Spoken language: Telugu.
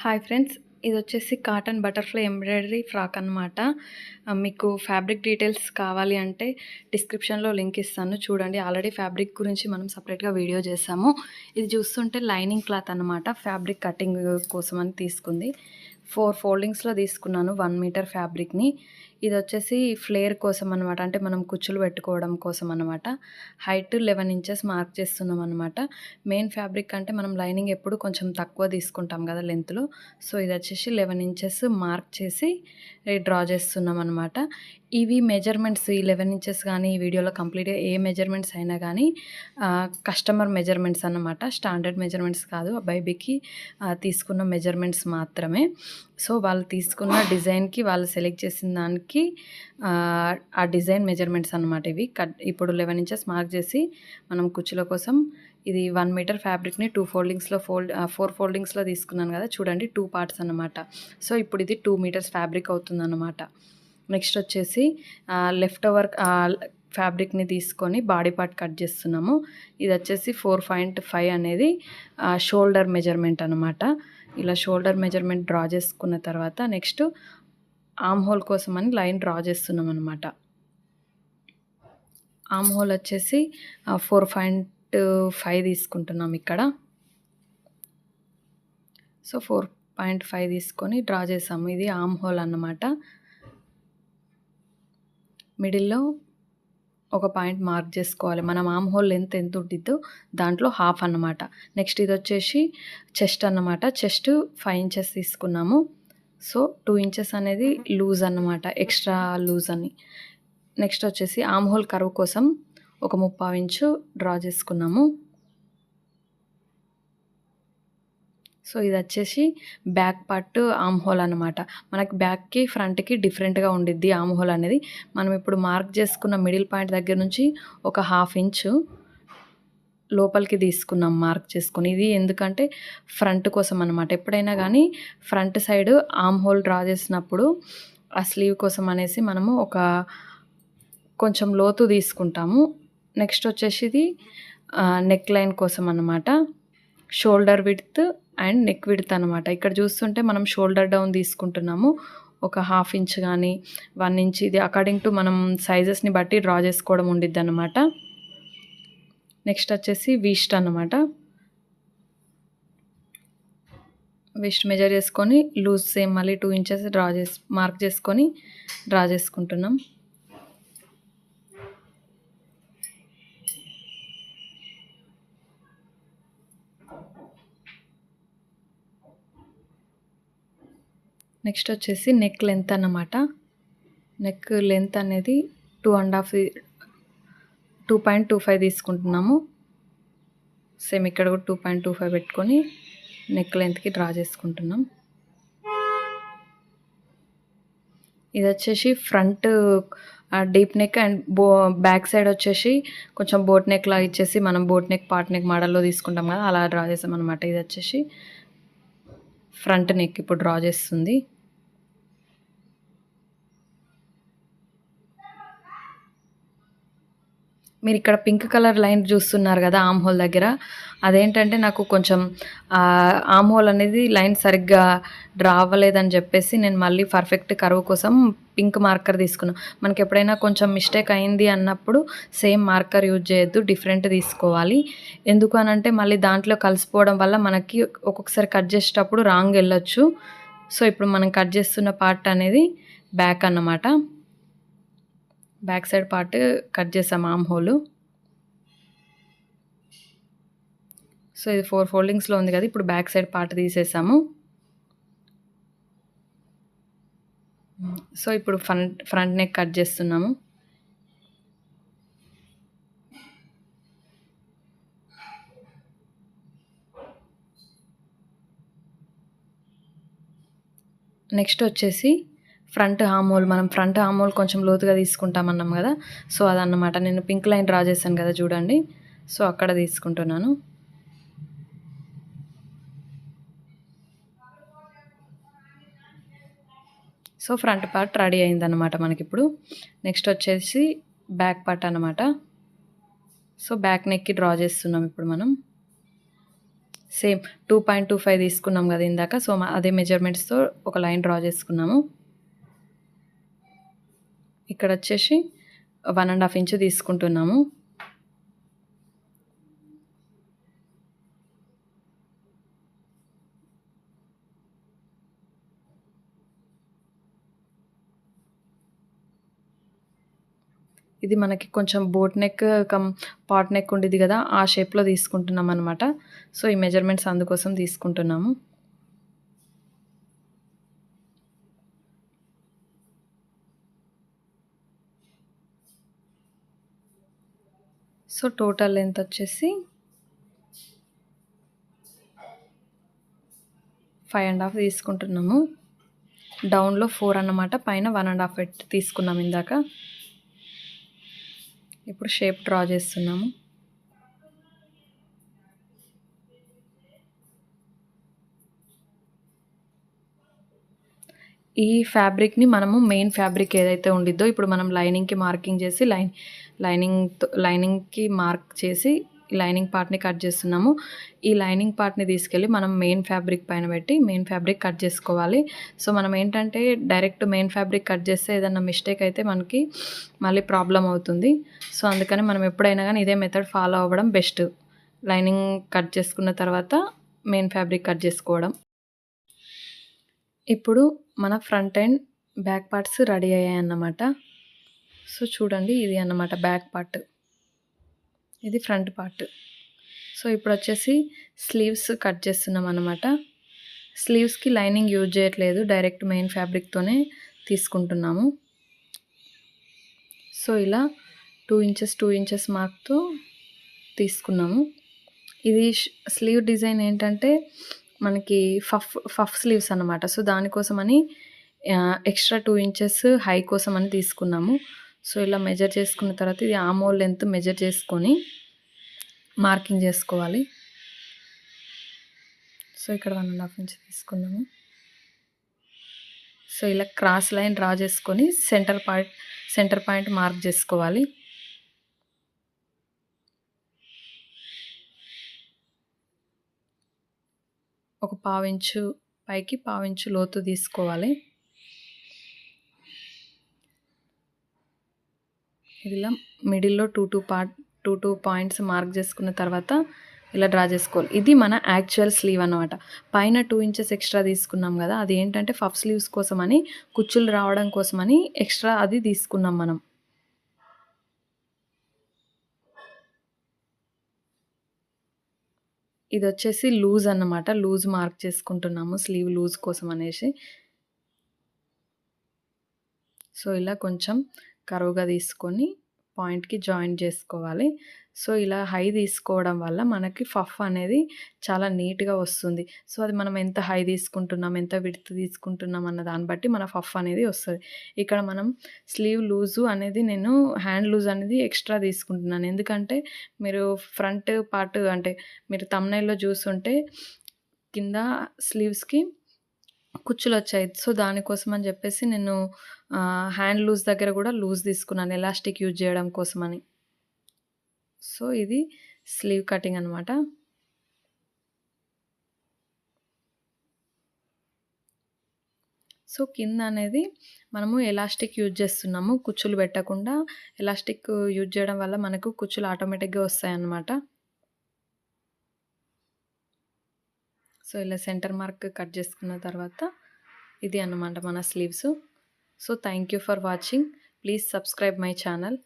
హాయ్ ఫ్రెండ్స్, ఇది వచ్చేసి కాటన్ బటర్ఫ్లై ఎంబ్రాయిడరీ ఫ్రాక్ అనమాట. మీకు ఫ్యాబ్రిక్ డీటెయిల్స్ కావాలి అంటే డిస్క్రిప్షన్లో లింక్ ఇస్తాను, చూడండి. ఆల్రెడీ ఫ్యాబ్రిక్ గురించి మనం సపరేట్గా వీడియో చేసాము. ఇది చూస్తుంటే లైనింగ్ క్లాత్ అనమాట. ఫ్యాబ్రిక్ కటింగ్ కోసం అని తీసుకుంది. 4 ఫోల్డింగ్స్లో తీసుకున్నాను 1 మీటర్ ఫ్యాబ్రిక్ని. ఇది వచ్చేసి ఫ్లేర్ కోసం అనమాట, అంటే మనం కుచ్చులు పెట్టుకోవడం కోసం అనమాట. హైట్ 11 ఇంచెస్ మార్క్ చేస్తున్నాం అనమాట. మెయిన్ ఫ్యాబ్రిక్ అంటే మనం లైనింగ్ ఎప్పుడు కొంచెం తక్కువ తీసుకుంటాం కదా లెంత్లో. సో ఇది వచ్చేసి 11 ఇంచెస్ మార్క్ చేసి డ్రా చేస్తున్నాం అనమాట. ఇవి మెజర్మెంట్స్, ఈ 11 ఇంచెస్ కానీ ఈ వీడియోలో కంప్లీట్గా ఏ మెజర్మెంట్స్ అయినా కానీ కస్టమర్ మెజర్మెంట్స్ అన్నమాట. స్టాండర్డ్ మెజర్మెంట్స్ కాదు, బేబీకి తీసుకున్న మెజర్మెంట్స్ మాత్రమే. సో వాళ్ళు తీసుకున్న డిజైన్కి, వాళ్ళు సెలెక్ట్ చేసిన దానికి ఆ డిజైన్ మెజర్మెంట్స్ అనమాట ఇవి. ఇప్పుడు 11 ఇంచెస్ మార్క్ చేసి మనం కుచ్చుల కోసం ఇది 1 మీటర్ ఫ్యాబ్రిక్ని 2 ఫోల్డింగ్స్లో 4 ఫోల్డింగ్స్లో తీసుకున్నాను కదా, చూడండి 2 పార్ట్స్ అనమాట. సో ఇప్పుడు ఇది 2 మీటర్స్ ఫ్యాబ్రిక్ అవుతుందన్నమాట. నెక్స్ట్ వచ్చేసి లెఫ్ట్ ఓవర్ ఫ్యాబ్రిక్ని తీసుకొని బాడీ పార్ట్ కట్ చేస్తున్నాము. ఇది వచ్చేసి 4.5 అనేది షోల్డర్ మెజర్మెంట్ అనమాట. ఇలా షోల్డర్ మెజర్మెంట్ డ్రా చేసుకున్న తర్వాత నెక్స్ట్ ఆమ్ హోల్ కోసం అని లైన్ డ్రా చేస్తున్నాం అనమాట. ఆమ్ హోల్ వచ్చేసి 4.5 తీసుకుంటున్నాం ఇక్కడ. సో 4.5 తీసుకొని డ్రా చేసాము. ఇది ఆమ్ హోల్ అన్నమాట. మిడిల్లో ఒక పాయింట్ మార్క్ చేసుకోవాలి. మనం ఆమ్ హోల్ లెంత్ ఎంత ఉంటుందో దాంట్లో హాఫ్ అన్నమాట. నెక్స్ట్ ఇది వచ్చేసి చెస్ట్ అన్నమాట. చెస్ట్ 5 ఇంచెస్ తీసుకున్నాము. సో 2 ఇంచెస్ అనేది లూజ్ అన్నమాట, ఎక్స్ట్రా లూజ్ అని. నెక్స్ట్ వచ్చేసి ఆమ్ హోల్ కర్వ్ కోసం ఒక 3/4 ఇంచు డ్రా చేసుకున్నాము. సో ఇది వచ్చేసి బ్యాక్ పార్ట్ ఆమ్ హోల్ అనమాట. మనకి బ్యాక్కి ఫ్రంట్కి డిఫరెంట్గా ఉండిద్ది ఆమ్ హోల్ అనేది. మనం ఇప్పుడు మార్క్ చేసుకున్న మిడిల్ పాయింట్ దగ్గర నుంచి ఒక 1/2 ఇంచు లోపలికి తీసుకున్నాం మార్క్ చేసుకుని. ఇది ఎందుకంటే ఫ్రంట్ కోసం అనమాట. ఎప్పుడైనా కానీ front side arm hole draw చేసినప్పుడు ఆ స్లీవ్ కోసం అనేసి మనము ఒక కొంచెం లోతు తీసుకుంటాము. నెక్స్ట్ వచ్చేసి ఇది నెక్ లైన్ కోసం అన్నమాట. Shoulder width and neck width అనమాట. ఇక్కడ చూస్తుంటే మనం షోల్డర్ డౌన్ తీసుకుంటున్నాము. ఒక 1/2 ఇంచ్ కానీ 1 ఇంచ్, ఇది అకార్డింగ్ టు మనం సైజెస్ని బట్టి డ్రా చేసుకోవడం ఉండిద్ది అనమాట. నెక్స్ట్ వచ్చేసి వీస్ట్ అనమాట. వీస్ట్ మెజర్ చేసుకొని లూజ్ సేమ్ మళ్ళీ 2 ఇంచెస్ మార్క్ చేసుకొని డ్రా చేసుకుంటున్నాం. నెక్స్ట్ వచ్చేసి నెక్ లెంత్ అన్నమాట. నెక్ లెంత్ అనేది 2.25 తీసుకుంటున్నాము. సేమ్ ఇక్కడ కూడా 2.25 పెట్టుకొని నెక్ లెంత్కి డ్రా చేసుకుంటున్నాం. ఇది వచ్చేసి front deep neck and back side వచ్చేసి కొంచెం బోట్ నెక్ లాగా ఇచ్చేసి మనం బోట్ నెక్ పార్ట్ నెక్ మోడల్లో తీసుకుంటాం కదా, అలా డ్రా చేసాం అనమాట. ఇది వచ్చేసి ఫ్రంట్ నెక్ ఇప్పుడు డ్రా చేస్తుంది. మీరు ఇక్కడ పింక్ కలర్ లైన్ చూస్తున్నారు కదా ఆమ్ హోల్ దగ్గర, అదేంటంటే నాకు కొంచెం ఆమ్ హోల్ అనేది లైన్ సరిగ్గా డ్రా అవ్వలేదని చెప్పేసి నేను మళ్ళీ పర్ఫెక్ట్ కర్వ్ కోసం పింక్ మార్కర్ తీసుకున్నాను. మనకి ఎప్పుడైనా కొంచెం మిస్టేక్ అయింది అన్నప్పుడు సేమ్ మార్కర్ యూజ్ చేయొద్దు, డిఫరెంట్ తీసుకోవాలి. ఎందుకు అనంటే మళ్ళీ దాంట్లో కలిసిపోవడం వల్ల మనకి ఒక్కొక్కసారి కట్ చేసేటప్పుడు రాంగ్ వెళ్ళొచ్చు. సో ఇప్పుడు మనం కట్ చేస్తున్న పార్ట్ అనేది బ్యాక్ అన్నమాట. బ్యాక్ సైడ్ పార్ట్ కట్ చేసాం ఆమ్ హోల్. సో ఇది 4 ఫోల్డింగ్స్లో ఉంది కదా, ఇప్పుడు బ్యాక్ సైడ్ పార్ట్ తీసేసాము. సో ఇప్పుడు ఫ్రంట్ నెక్ కట్ చేస్తున్నాము. నెక్స్ట్ వచ్చేసి ఫ్రంట్ ఆమ్ హోల్, మనం ఫ్రంట్ ఆమ్ హోల్ కొంచెం లోతుగా తీసుకుంటామన్నాం కదా, సో అదన్నమాట. నేను పింక్ లైన్ డ్రా చేశాను కదా చూడండి, సో అక్కడ తీసుకుంటున్నాను. సో ఫ్రంట్ పార్ట్ రెడీ అయిందన్నమాట మనకి ఇప్పుడు. నెక్స్ట్ వచ్చేసి బ్యాక్ పార్ట్ అన్నమాట. సో బ్యాక్ నెక్కి డ్రా చేస్తున్నాం ఇప్పుడు మనం. సేమ్ 2.25 తీసుకున్నాం కదా ఇందాక. సో, అదే మెజర్‌మెంట్స్‌తో ఒక లైన్ డ్రా చేసుకున్నాము. ఇక్కడొచ్చేసి 1½ ఇంచ్ తీసుకుంటున్నాము. ఇది మనకి కొంచెం బోట్ నెక్ పాట్ నెక్ ఉండిద్ది కదా! ఆ షేప్‌లో తీసుకుంటున్నామనమాట. సో, ఈ మెజర్‌మెంట్స్ అందుకోసం తీసుకుంటున్నాము. సో, టోటల్ లెంత్ వచ్చేసి 5½ తీసుకుంటున్నాము. డౌన్‌లో 4 అన్నమాట. పైన 1½ తీసుకున్నాం ఇందాక. ఇప్పుడు షేప్ డ్రా చేస్తున్నాము. ఈ ఫ్యాబ్రిక్‌ని మనము మెయిన్ ఫ్యాబ్రిక్ ఏదైతే ఉండిద్దో ఇప్పుడు మనం లైనింగ్‌కి మార్కింగ్ చేసి లైనింగ్‌కి మార్క్ చేసి లైనింగ్ పార్ట్‌ని కట్ చేస్తున్నాము. ఈ లైనింగ్ పార్ట్‌ని తీసుకెళ్ళి మనం మెయిన్ ఫ్యాబ్రిక్ పైన పెట్టి మెయిన్ ఫ్యాబ్రిక్ కట్ చేసుకోవాలి. సో, మనం ఏంటంటే డైరెక్ట్ మెయిన్ ఫ్యాబ్రిక్ కట్ చేస్తే ఏదన్నా మిస్టేక్ అయితే మనకి మళ్ళీ ప్రాబ్లమ్ అవుతుంది. సో, అందుకని మనం ఎప్పుడైనా గానీ ఇదే మెథడ్ ఫాలో అవ్వడం బెస్ట్. లైనింగ్ కట్ చేసుకున్న తర్వాత మెయిన్ ఫ్యాబ్రిక్ కట్ చేసుకోవడం. ఇప్పుడు మన front and back parts ready అయ్యాయన్నమాట. సో, చూడండి ఇది అన్నమాట బ్యాక్ పార్ట్. ఇది ఫ్రంట్ పార్ట్. సో, ఇప్పుడొచ్చేసి స్లీవ్స్ కట్ చేస్తున్నామన్నమాట. స్లీవ్స్‌కి లైనింగ్ యూజ్ చేయట్లేదు. డైరెక్ట్ మెయిన్ ఫ్యాబ్రిక్‌తోనే తీసుకుంటున్నాము. సో, ఇలా 2 ఇంచెస్, 2 ఇంచెస్ మార్క్‌తో తీసుకున్నాము. ఇది స్లీవ్ డిజైన్ ఏంటంటే మనకి పఫ్ స్లీవ్స్ అన్నమాట. సో, దానికోసమని ఎక్స్ట్రా 2 ఇంచెస్ హై కోసమని తీసుకున్నాము. సో, ఇలా మెజర్ చేసుకున్న తర్వాత ఇది ఆర్మ్ హోల్ లెంత్ మెజర్ చేసుకొని మార్కింగ్ చేసుకోవాలి. సో, ఇక్కడ 1½ ఇంచ్ తీసుకున్నాము. సో, ఇలా క్రాస్ లైన్ డ్రా చేసుకొని సెంటర్ పాయింట్ మార్క్ చేసుకోవాలి. ఒక 1/2 ఇంచు పైకి 1/2 ఇంచు లోతు తీసుకోవాలి. ఇలా మిడిల్‌లో 2 పాయింట్స్ మార్క్ చేసుకున్న తర్వాత ఇలా డ్రా చేసుకోవాలి. ఇది మన యాక్చువల్ స్లీవ్ అన్నమాట. పైన 2 ఇంచెస్ ఎక్స్ట్రా తీసుకున్నాం కదా! అది ఏంటంటే పఫ్ స్లీవ్స్ కోసమని కుచ్చులు రావడం కోసమని ఎక్స్ట్రా అది తీసుకున్నాం మనం. ఇదొచ్చేసి లూజ్ అన్నమాట. లూజ్ మార్క్ చేసుకుంటున్నాము స్లీవ్ లూజ్ కోసం అనేసి. సో, ఇలా కొంచెం కర్వ్‌గా తీసుకొని పాయింట్‌కి జాయింట్ చేసుకోవాలి. సో, ఇలా హై తీసుకోవడం వల్ల మనకి పఫ్ అనేది చాలా నీట్‌గా వస్తుంది. సో, అది మనం ఎంత హై తీసుకుంటున్నాం, ఎంత విడ్త్ తీసుకుంటున్నాం అన్న దాన్ని బట్టి మన పఫ్ అనేది వస్తది. ఇక్కడ మనం స్లీవ్ లూజు అనేది నేను హ్యాండ్ లూజ్ అనేది ఎక్స్ట్రా తీసుకుంటున్నాను. ఎందుకంటే మీరు ఫ్రంట్ పార్ట్ అంటే మీరు థంబ్‌నెయిల్‌లో చూసుంటే కింద స్లీవ్స్‌కి కుచ్చులొచ్చాయి. సో, దానికోసం అని జెప్పేసి నేను హ్యాండ్ లూజ్ దగ్గర గూడా లూజ్ తీసుకున్నాను. ఎలాస్టిక్ యూజ్ జేయడం కోసమని. సో, ఇది స్లీవ్ కటింగ్ అనమాట. సో, కింద అనేది మనము ఎలాస్టిక్ యూజ్ జేస్తున్నాము. కుచ్చులు పెట్టకుండా ఎలాస్టిక్ యూజ్ జేయడం వల్ల మనకు కుచ్చులు ఆటోమేటిక్‌గా వస్తాయన్నమాట. సో, ఇలా సెంటర్ మార్క్ కట్ చేసుకున్న తర్వాత ఇది అన్నమాట మన sleeves. So, thank you for watching. Please subscribe my channel.